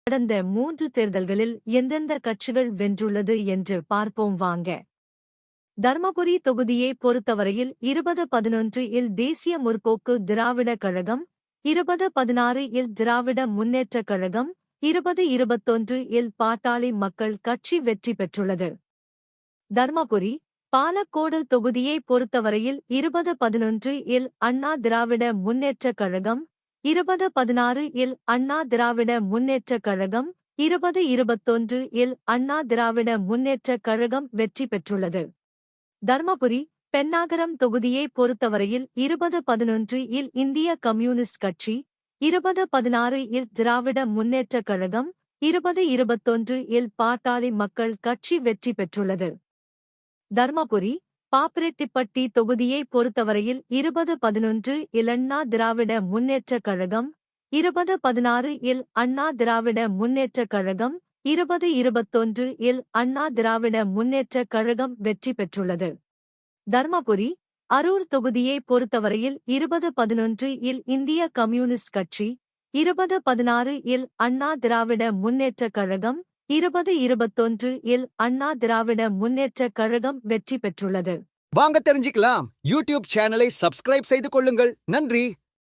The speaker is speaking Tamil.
கடந்த 3 தேர்தல்களில் எந்தெந்த கட்சிகள் வென்றுள்ளது என்று பார்ப்போம் வாங்க. தர்மபுரி தொகுதியை பொறுத்தவரையில் 2011 இல் தேசிய முற்போக்கு திராவிட கழகம், 2016 இல் திராவிட முன்னேற்றக் கழகம், 2021 இல் பாட்டாளி மக்கள் கட்சி வெற்றி பெற்றுள்ளது. தர்மபுரி, பாலக்கோடு தொகுதியை பொறுத்தவரையில் 2011 இல் அண்ணா திராவிட முன்னேற்றக் கழகம், 2016 இல் அண்ணா திராவிட முன்னேற்றக் கழகம், 2021 இல் அண்ணா திராவிட முன்னேற்றக் கழகம் வெற்றி பெற்றுள்ளது. தர்மபுரி, பென்னாகரம் தொகுதியை பொறுத்தவரையில் 2011 இல் இந்திய கம்யூனிஸ்ட் கட்சி, 2016 இல் திராவிட முன்னேற்றக் கழகம், 2021 இல் பாட்டாளி மக்கள் கட்சி வெற்றி பெற்றுள்ளது. தர்மபுரி, பாப்பிரெட்டிப்பட்டி தொகுதியை பொறுத்தவரையில் 2011 இல் அண்ணா திராவிட முன்னேற்றக் கழகம், 2016 இல் அண்ணா திராவிட முன்னேற்றக் கழகம், 2021 இல் அண்ணா திராவிட முன்னேற்றக் கழகம் வெற்றி பெற்றுள்ளது. தர்மபுரி, அரூர் தொகுதியை பொறுத்தவரையில் 2011 இல் இந்திய கம்யூனிஸ்ட் கட்சி, 2016 இல் அண்ணா திராவிட முன்னேற்றக் கழகம், 2021 இல் அண்ணா திராவிட முன்னேற்றக் கழகம் வெற்றி பெற்றுள்ளது. வாங்க தெரிஞ்சுக்கலாம். யூடியூப் சேனலை சப்ஸ்கிரைப் செய்து கொள்ளுங்கள். நன்றி.